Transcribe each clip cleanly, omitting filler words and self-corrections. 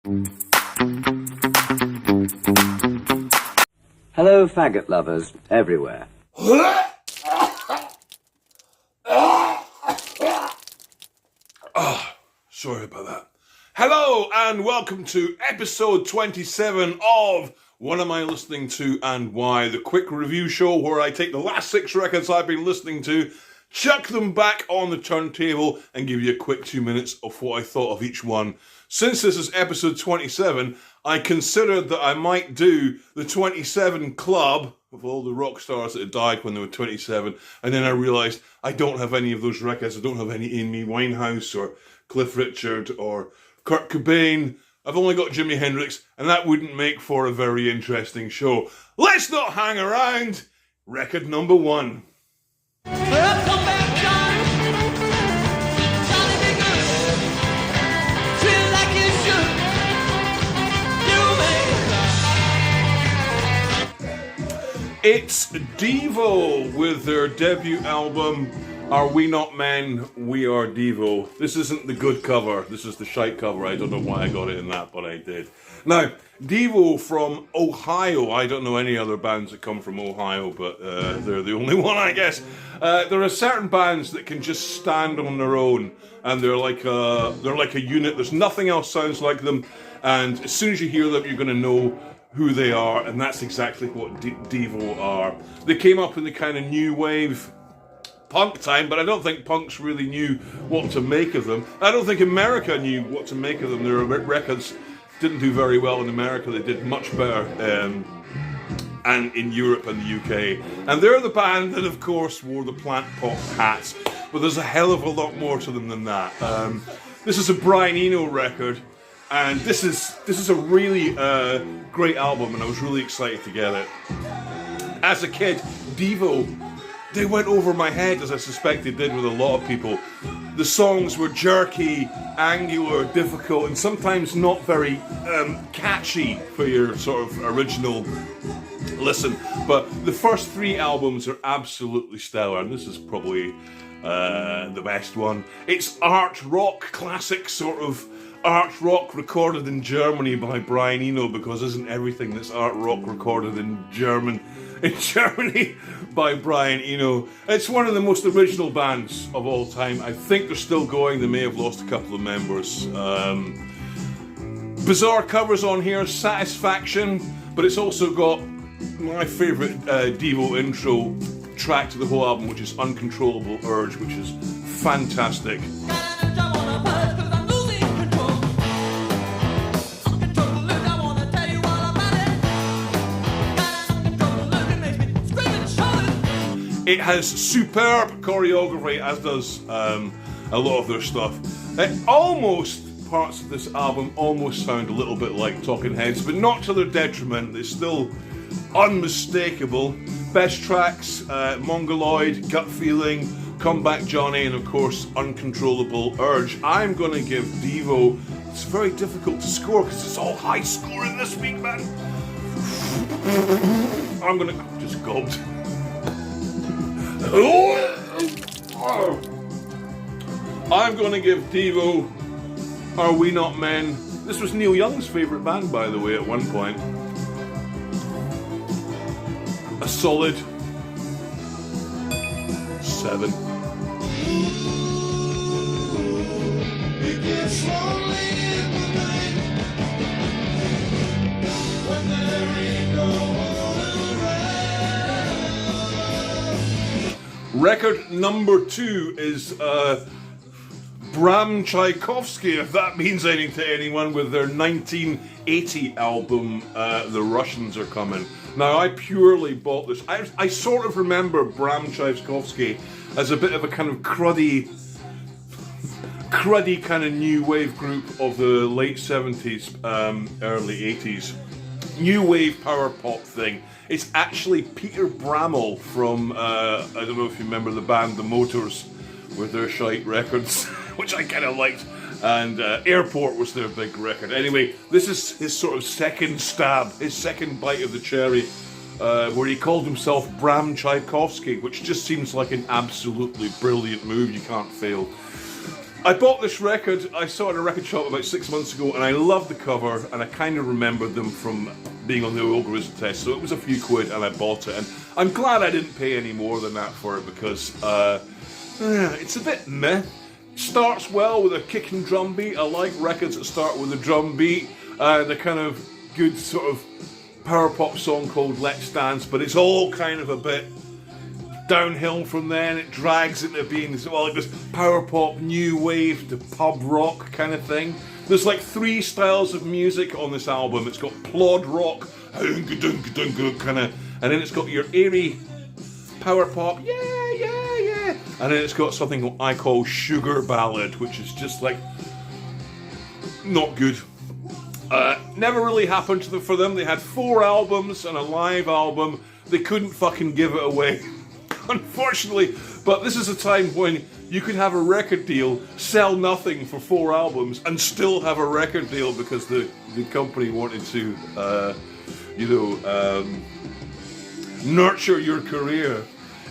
Hello, faggot lovers everywhere. Sorry about that. Hello and welcome to episode 27 of What Am I Listening To and Why? The quick review show where I take the last 6 records I've been listening to, chuck them back on the turntable and give you a quick 2 minutes of what I thought of each one. Since this is episode 27, I considered that I might do the 27 club of all the rock stars that had died when they were 27, and then I realised I don't have any of those records. I don't have any Amy Winehouse or Cliff Richard or Kurt Cobain. I've only got Jimi Hendrix, and that wouldn't make for a very interesting show. Let's not hang around. Record number 1. Well, come back, Johnny. Johnny, be good. Treat it like you should. You may. It's Devo with their debut album, Are We Not Men, We Are Devo. This isn't the good cover, this is the shite cover. I don't know why I got it in that, but I did. Now, Devo from Ohio. I don't know any other bands that come from Ohio, but they're the only one, I guess. There are certain bands that can just stand on their own, and they're like a unit. There's nothing else sounds like them, and as soon as you hear them, you're going to know who they are, and that's exactly what Devo are. They came up in the kind of new wave punk time, but I don't think punks really knew what to make of them. I don't think America knew what to make of them. Their records didn't do very well in America. They did much better and in Europe and the UK. And they're the band that, of course, wore the plant pot hats, but there's a hell of a lot more to them than that. This is a Brian Eno record, and this is a really great album, and I was really excited to get it. As a kid, Devo, they went over my head, as I suspect they did with a lot of people. The songs were jerky, angular, difficult, and sometimes not very catchy for your sort of original listen. But the first 3 albums are absolutely stellar, and this is probably the best one. It's art rock, classic sort of art rock recorded in Germany by Brian Eno, because isn't everything that's art rock recorded in Germany by Brian Eno? It's one of the most original bands of all time. I think they're still going. They may have lost a couple of members. Bizarre covers on here, Satisfaction, but it's also got my favourite Devo intro track to the whole album, which is Uncontrollable Urge, which is fantastic. It has superb choreography, as does a lot of their stuff. Parts of this album almost sound a little bit like Talking Heads, but not to their detriment. They're still unmistakable. Best tracks, Mongoloid, Gut Feeling, Come Back Johnny, and of course Uncontrollable Urge. I'm going to give Devo, it's very difficult to score because it's all high scoring this week, man. Just gulped. I'm going to give Devo Are We Not Men. This was Neil Young's favourite band, by the way, at one point. A solid 7. Record number 2 is Bram Tchaikovsky, if that means anything to anyone, with their 1980 album, The Russians Are Coming. Now, I purely bought this. I sort of remember Bram Tchaikovsky as a bit of a kind of cruddy kind of new wave group of the late 70s, early 80s. New wave power pop thing. It's actually Peter Bramall from, I don't know if you remember the band The Motors with their shite records, which I kind of liked, and Airport was their big record. Anyway, this is his sort of second stab, his second bite of the cherry, where he called himself Bram Tchaikovsky, which just seems like an absolutely brilliant move. You can't fail. I bought this record, I saw it in a record shop about 6 months ago, and I loved the cover, and I kind of remembered them from being on the algorithm test, so it was a few quid, and I bought it, and I'm glad I didn't pay any more than that for it, because it's a bit meh. Starts well with a kick and drum beat. I like records that start with a drum beat. The kind of good sort of power pop song called Let's Dance, but it's all kind of a bit downhill from then. It drags into being like this power pop, new wave to pub rock kind of thing. There's like 3 styles of music on this album. It's got plod rock, kind of, and then it's got your airy power pop, and then it's got something I call sugar ballad, which is just like not good. Never really happened for them. They had 4 albums and a live album. They couldn't fucking give it away, unfortunately. But this is a time when you could have a record deal, sell nothing for 4 albums, and still have a record deal because the company wanted to, nurture your career.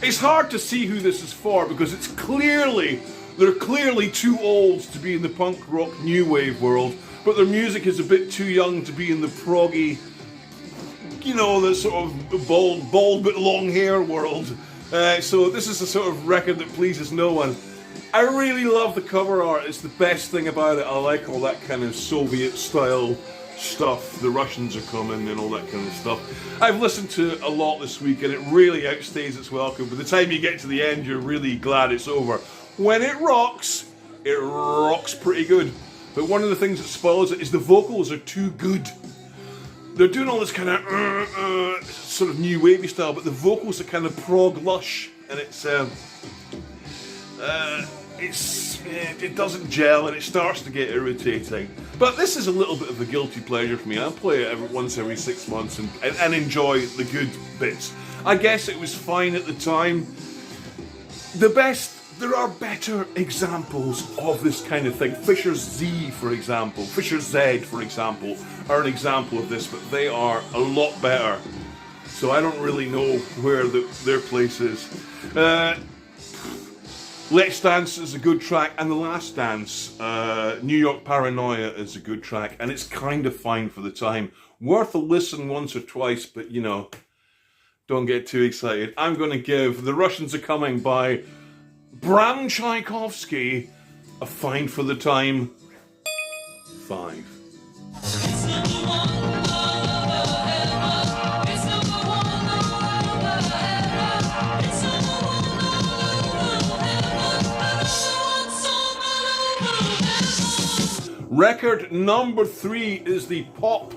It's hard to see who this is for because they're clearly too old to be in the punk rock new wave world, but their music is a bit too young to be in the proggy, the sort of bald but long hair world. So this is a sort of record that pleases no one. I really love the cover art. It's the best thing about it. I like all that kind of Soviet style stuff. The Russians are coming and all that kind of stuff. I've listened to a lot this week and it really outstays its welcome. By the time you get to the end, you're really glad it's over. When it rocks pretty good. But one of the things that spoils it is the vocals are too good. They're doing all this kind of sort of new wavy style, but the vocals are kind of prog lush, and it doesn't gel, and it starts to get irritating. But this is a little bit of a guilty pleasure for me. I play it once every 6 months and enjoy the good bits. I guess it was fine at the time. There are better examples of this kind of thing. Fisher Z, for example, are an example of this, but they are a lot better. So I don't really know where their place is. Let's Dance is a good track, and The Last Dance, New York Paranoia is a good track, and it's kind of fine for the time. Worth a listen once or twice, but don't get too excited. I'm going to give The Russians Are Coming by Bram Tchaikovsky a fine for the time 5. Record number 3 is the pop,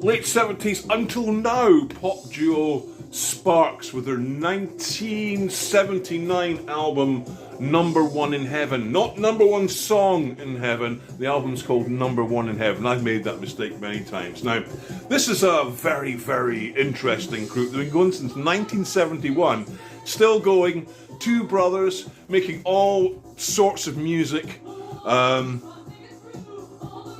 late 70s until now, pop duo Sparks with their 1979 album Number One in Heaven. Not Number One Song in Heaven, the album's called Number One in Heaven. I've made that mistake many times. Now, this is a very, very interesting group. They've been going since 1971, still going, 2 brothers, making all sorts of music.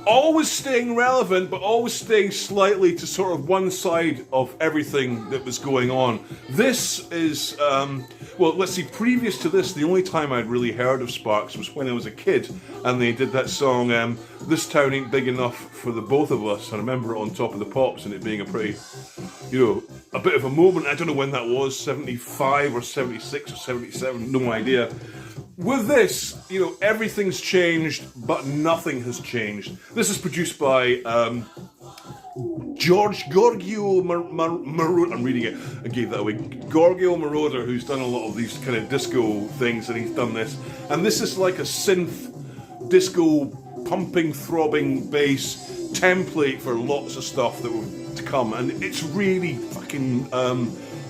Always staying relevant, but always staying slightly to sort of one side of everything that was going on. This is, let's see, previous to this, the only time I'd really heard of Sparks was when I was a kid, and they did that song, This Town Ain't Big Enough for the Both of Us. I remember it on Top of the Pops, and it being a pretty, a bit of a moment. I don't know when that was, 75 or 76 or 77, no idea. With this, everything's changed, but nothing has changed. This is produced by Giorgio Moroder. I'm reading it. I gave that away. Giorgio Moroder, who's done a lot of these kind of disco things, and he's done this. And this is like a synth disco pumping, throbbing bass template for lots of stuff that will to come. And it's really fucking,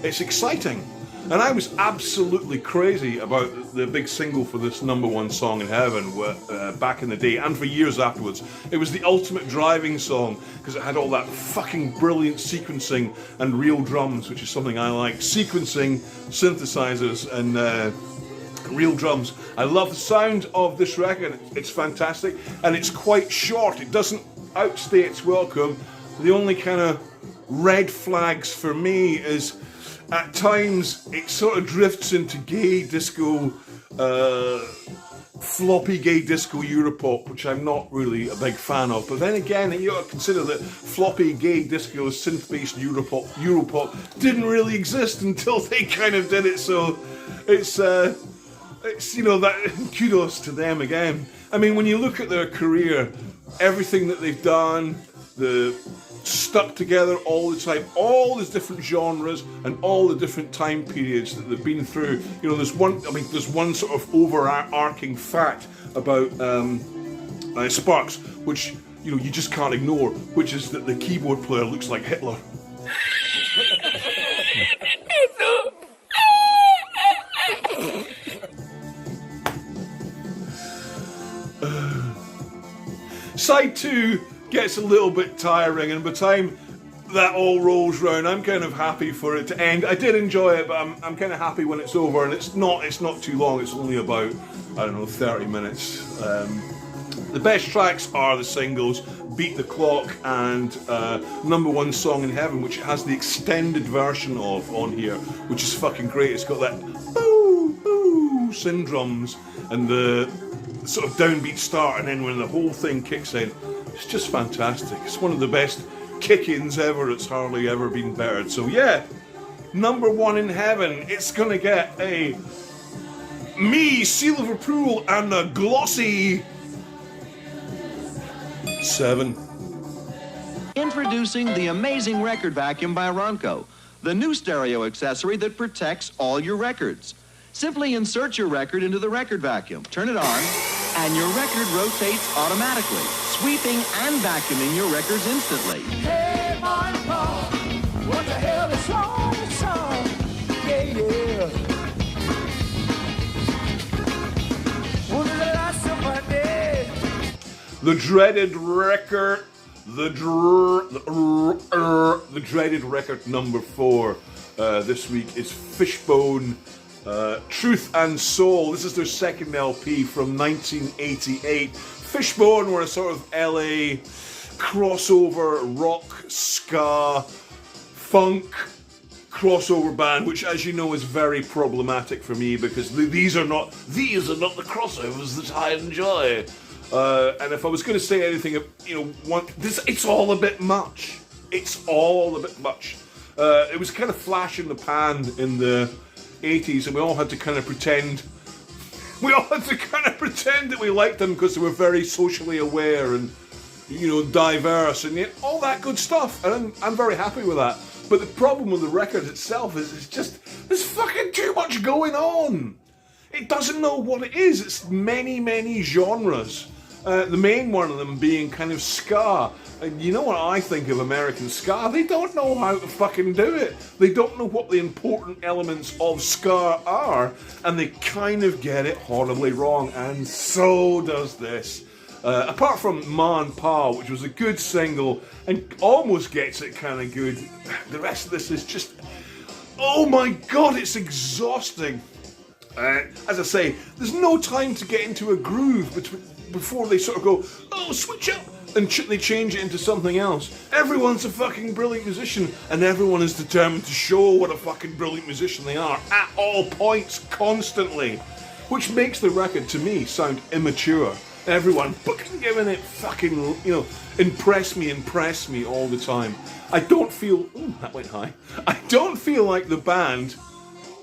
it's exciting. And I was absolutely crazy about the big single for this Number One Song in Heaven back in the day, and for years afterwards. It was the ultimate driving song because it had all that fucking brilliant sequencing and real drums, which is something I like. Sequencing, synthesizers, and real drums. I love the sound of this record. It's fantastic, and it's quite short. It doesn't outstay its welcome. The only kind of red flags for me is, at times, it sort of drifts into gay disco floppy gay disco Europop, which I'm not really a big fan of. But then again, you got to consider that floppy gay disco synth-based Europop didn't really exist until they kind of did it. So it's you know, that kudos to them again. I mean, when you look at their career, everything that they've done, the stuck together all the time, all these different genres and all the different time periods that they've been through. You know, there's one sort of overarching fact about Sparks, which, you know, you just can't ignore, which is that the keyboard player looks like Hitler. Side 2 gets a little bit tiring, and by the time that all rolls round, I'm kind of happy for it to end. I did enjoy it, but I'm kind of happy when it's over, and it's not too long. It's only about, I don't know, 30 minutes. The best tracks are the singles Beat the Clock and Number One Song in Heaven, which has the extended version of on here, which is fucking great. It's got that boo boo syndromes and the sort of downbeat start, and then when the whole thing kicks in, it's just fantastic. It's one of the best kick-ins ever. It's hardly ever been bettered. So yeah, Number One in Heaven. It's gonna get a seal of approval and a glossy 7. Introducing the amazing record vacuum by Ronco, the new stereo accessory that protects all your records. Simply insert your record into the record vacuum, turn it on, and your record rotates automatically, sweeping and vacuuming your records instantly. Hey, Mom, what the hell is wrong with song? Yeah, yeah. When did I last somebody? The dreaded record, the dreaded record number 4 this week is Fishbone, Truth and Soul. This is their second LP from 1988. Fishbone were a sort of LA crossover rock, ska, funk crossover band, which, as you know, is very problematic for me because these are not the crossovers that I enjoy. And if I was going to say anything, you know, it's all a bit much. It's all a bit much. It was kind of flash in the pan in the 80s, and we all had to kind of pretend that we liked them because they were very socially aware and, you know, diverse and all that good stuff. And I'm very happy with that. But the problem with the record itself is it's just, there's fucking too much going on. It doesn't know what it is. It's many, many genres. The main one of them being kind of ska. And you know what I think of American ska? They don't know how to fucking do it. They don't know what the important elements of ska are, and they kind of get it horribly wrong, and so does this. Apart from Ma and Pa, which was a good single, and almost gets it kind of good, the rest of this is just, oh my god, it's exhausting. As I say, there's no time to get into a groove before they sort of go, oh, switch up, and they change it into something else. Everyone's a fucking brilliant musician, and everyone is determined to show what a fucking brilliant musician they are at all points, constantly, which makes the record, to me, sound immature. Everyone fucking giving it fucking, you know, impress me all the time. I don't feel, ooh, that went high. I don't feel like the band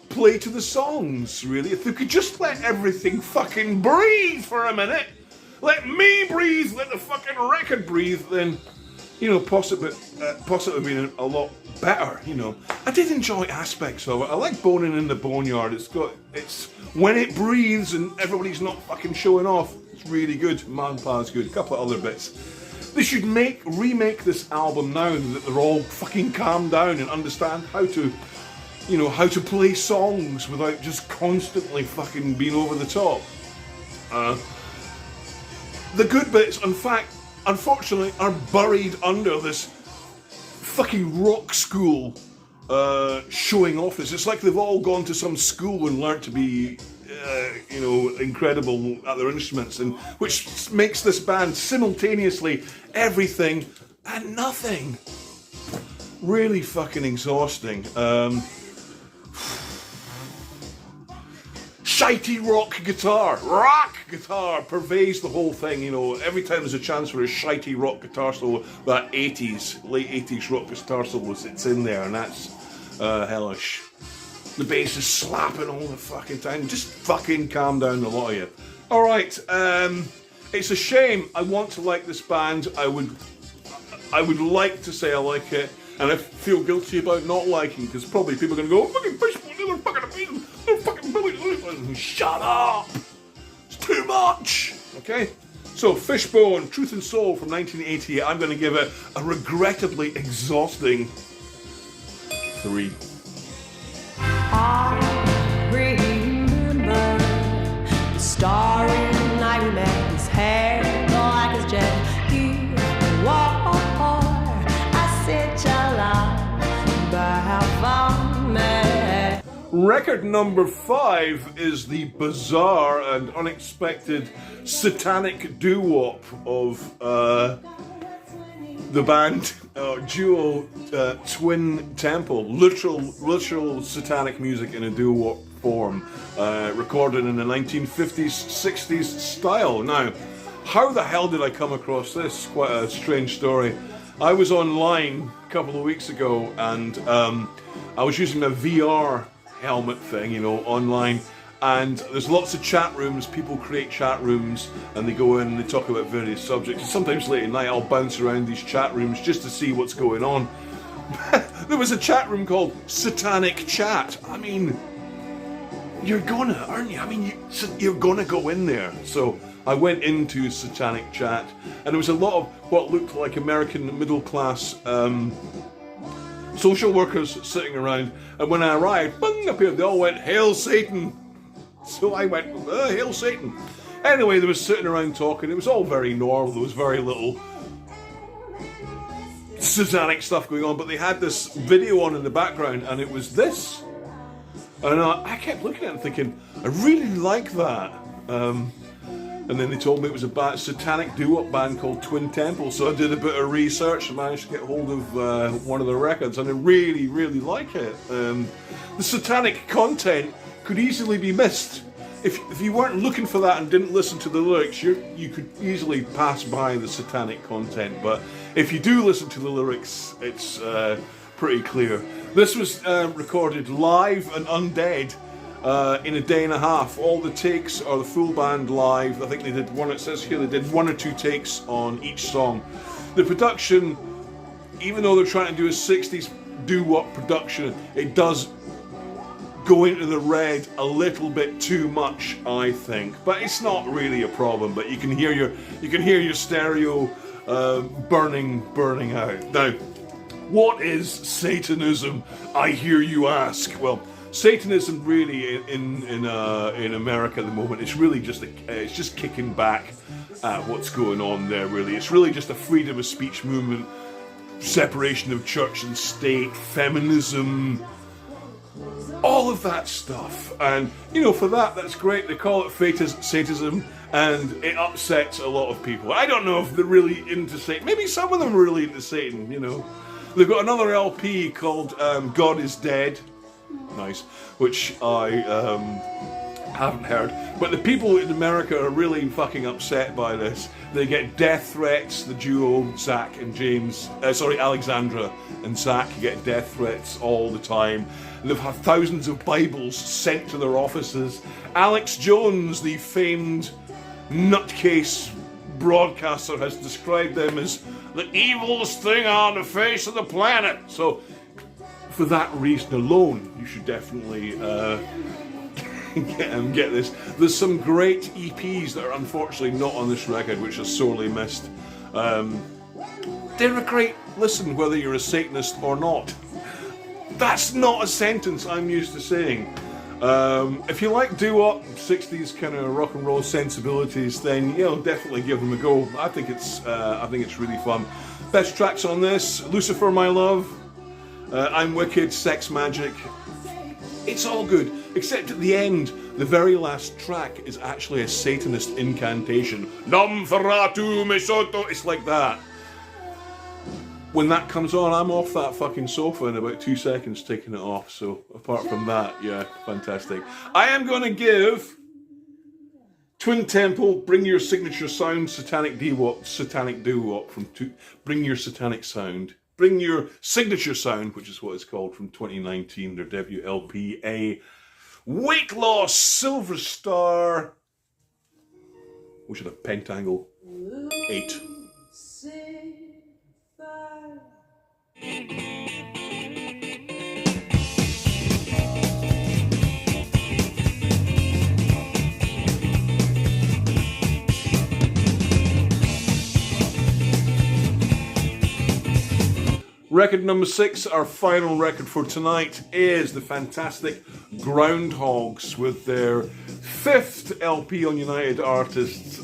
play to the songs, really. If they could just let everything fucking breathe for a minute, let me breathe, let the fucking record breathe, then, you know, possibly been a lot better, you know. I did enjoy aspects of it. I like Boning in the Boneyard. It's when it breathes and everybody's not fucking showing off, it's really good. Man Pa's good. A couple of other bits. They should remake this album now that they're all fucking calmed down and understand how to, you know, how to play songs without just constantly fucking being over the top. The good bits, in fact, unfortunately, are buried under this fucking rock school showing off this. It's like they've all gone to some school and learnt to be, you know, incredible at their instruments, and which makes this band simultaneously everything and nothing. Really fucking exhausting. shitey rock guitar pervades the whole thing, you know. Every time there's a chance for a shitey rock guitar solo, that late 80s rock guitar solo, it's in there, and that's hellish. The bass is slapping all the fucking time. Just fucking calm down, a lot of you. Alright, it's a shame. I want to like this band. I would like to say I like it, and I feel guilty about not liking, because probably people are going to go, oh, fucking Fishbone, they're fucking amazing, they're fucking brilliant. Shut up! It's too much! Okay? So, Fishbone, Truth and Soul from 1988, I'm going to give it a regrettably exhausting 3. I remember the starry night we met. His hair black as jet. He wore a citron by how far met. Record number 5 is the bizarre and unexpected satanic doo-wop of the band duo Twin Temple. Literal satanic music in a doo-wop form, recorded in the 1950s, 60s style. Now, how the hell did I come across this? Quite a strange story. I was online a couple of weeks ago, and I was using a VR helmet thing, you know, online, and there's lots of chat rooms. People create chat rooms and they go in and they talk about various subjects. And sometimes late at night I'll bounce around these chat rooms just to see what's going on. There was a chat room called Satanic Chat. I mean, you're gonna, aren't you? I mean, you're gonna go in there. So I went into Satanic Chat, and there was a lot of what looked like American middle class social workers sitting around, and when I arrived, bung, up here, they all went, "Hail Satan!" So I went, "Hail Satan!" Anyway, they were sitting around talking. It was all very normal. There was very little satanic stuff going on, but they had this video on in the background, and it was this. And I kept looking at it and thinking, I really like that. And then they told me it was a satanic doo-wop band called Twin Temple, so I did a bit of research and managed to get hold of one of their records, and I really, really like it. The satanic content could easily be missed. If you weren't looking for that and didn't listen to the lyrics, you could easily pass by the satanic content, but if you do listen to the lyrics, it's pretty clear. This was recorded live and undead in a day and a half. All the takes are the full band live. I think they did one, it says here, they did 1 or 2 takes on each song. The production, even though they're trying to do a 60s doo-wop production, it does go into the red a little bit too much, I think. But it's not really a problem, but you can hear your stereo burning out. Now, what is Satanism, I hear you ask? Well, Satanism really in America at the moment, it's really just it's just kicking back at what's going on there, really. It's really just a freedom of speech movement, separation of church and state, feminism, all of that stuff. And, you know, for that's great. They call it Satanism, and it upsets a lot of people. I don't know if they're really into Satan. Maybe some of them are really into Satan, you know. They've got another LP called God is Dead. Nice, which I haven't heard. But the people in America are really fucking upset by this. They get death threats. The duo Zach and James, Alexandra and Zach get death threats all the time. And they've had thousands of Bibles sent to their offices. Alex Jones, the famed nutcase broadcaster, has described them as the evilest thing on the face of the planet. So, for that reason alone, you should definitely get this. There's some great EPs that are unfortunately not on this record, which are sorely missed. They're a great listen, whether you're a Satanist or not. That's not a sentence I'm used to saying. If you like doo-wop, 60s kind of rock and roll sensibilities, then definitely give them a go. I think it's really fun. Best tracks on this: Lucifer, My Love, I'm Wicked, Sex Magic. It's all good, except at the end, the very last track is actually a Satanist incantation. Nam faratu me soto. It's like that. when that comes on, I'm off that fucking sofa in about 2 seconds taking it off. So apart from that, yeah, fantastic. I am going to give Twin Temple, Bring Your Signature Sound, Satanic Doo-Wop from Bring Your Satanic Sound. Bring Your Signature Sound, which is what it's called, from 2019, their debut LP, a Weight Loss Silver Star. We should have Pentangle 8. Record number 6, our final record for tonight, is the fantastic Groundhogs with their 5th LP on United Artists,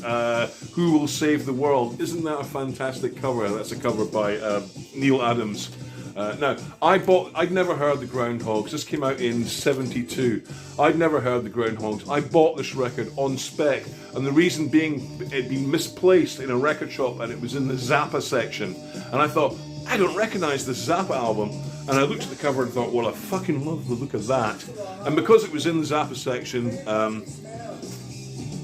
Who Will Save the World. Isn't that a fantastic cover? That's a cover by Neil Adams. Now, I'd never heard the Groundhogs. This came out in '72. I'd never heard the Groundhogs. I bought this record on spec, and the reason being, it'd been misplaced in a record shop, and it was in the Zappa section. And I thought, I don't recognise this Zappa album. And I looked at the cover and thought, well, I fucking love the look of that. And because it was in the Zappa section,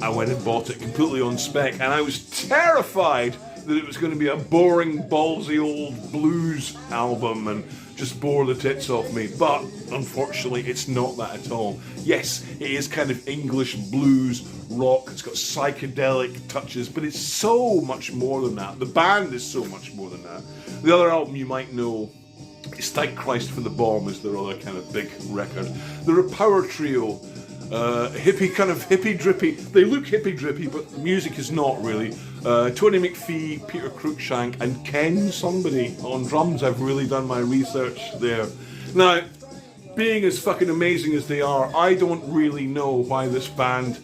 I went and bought it completely on spec. And I was terrified that it was going to be a boring, ballsy old blues album and just bore the tits off me. But unfortunately, it's not that at all. Yes, it is kind of English blues rock. It's got psychedelic touches, but it's so much more than that. The band is so much more than that. The other album you might know is Thank Christ for the Bomb, is their other kind of big record. They're a power trio, hippie drippy. They look hippie drippy, but the music is not really. Tony McPhee, Peter Cruikshank, and Ken somebody on drums. I've really done my research there. Now, being as fucking amazing as they are, I don't really know why this band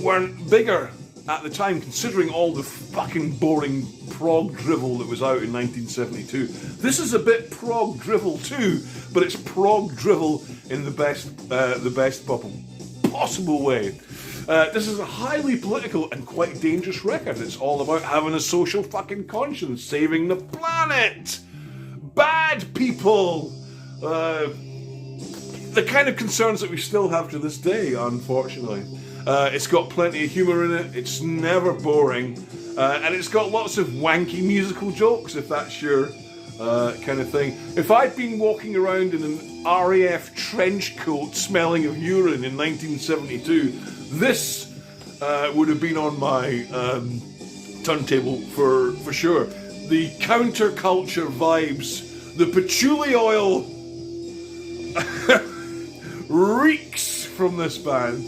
weren't bigger at the time, considering all the fucking boring prog drivel that was out in 1972. This is a bit prog drivel too, but it's prog drivel in the best possible way. This is a highly political and quite dangerous record. It's all about having a social fucking conscience, saving the planet, bad people, the kind of concerns that we still have to this day, unfortunately. It's got plenty of humour in it, it's never boring, and it's got lots of wanky musical jokes, if that's your kind of thing. If I'd been walking around in an RAF trench coat smelling of urine in 1972, this would have been on my turntable for sure. The counterculture vibes, the patchouli oil reeks from this band.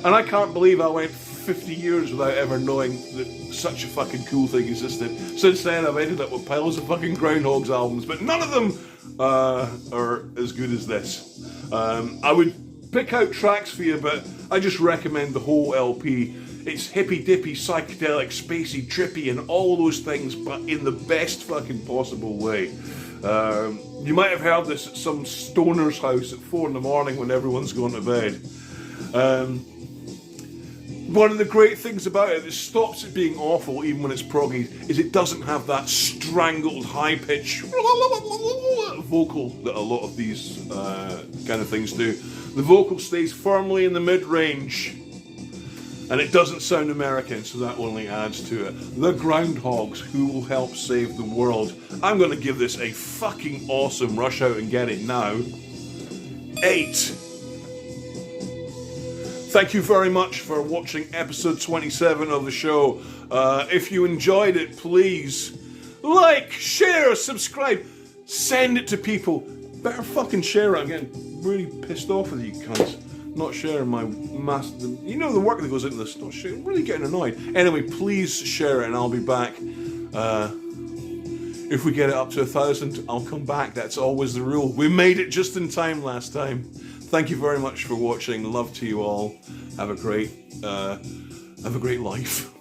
And I can't believe I went 50 years without ever knowing that such a fucking cool thing existed. Since then, I've ended up with piles of fucking Groundhogs albums, but none of them are as good as this. I would pick out tracks for you, but I just recommend the whole LP. It's hippy-dippy, psychedelic, spacey, trippy, and all those things, but in the best fucking possible way. You might have heard this at some stoner's house at 4 in the morning when everyone's gone to bed. One of the great things about it that stops it being awful even when it's proggy is it doesn't have that strangled high-pitched vocal that a lot of these kind of things do. The vocal stays firmly in the mid-range and it doesn't sound American, so that only adds to it. The Groundhogs, Who Will Help Save the World. I'm going to give this a fucking awesome rush out and get it now. 8. Thank you very much for watching episode 27 of the show. If you enjoyed it, please like, share, subscribe, send it to people. Better fucking share it. I'm getting really pissed off with you cunts. Not sharing my you know the work that goes into this. Not sharing. I'm really getting annoyed. Anyway, please share it and I'll be back. If we get it up to 1,000, I'll come back. That's always the rule. We made it just in time last time. Thank you very much for watching. Love to you all. Have a great life.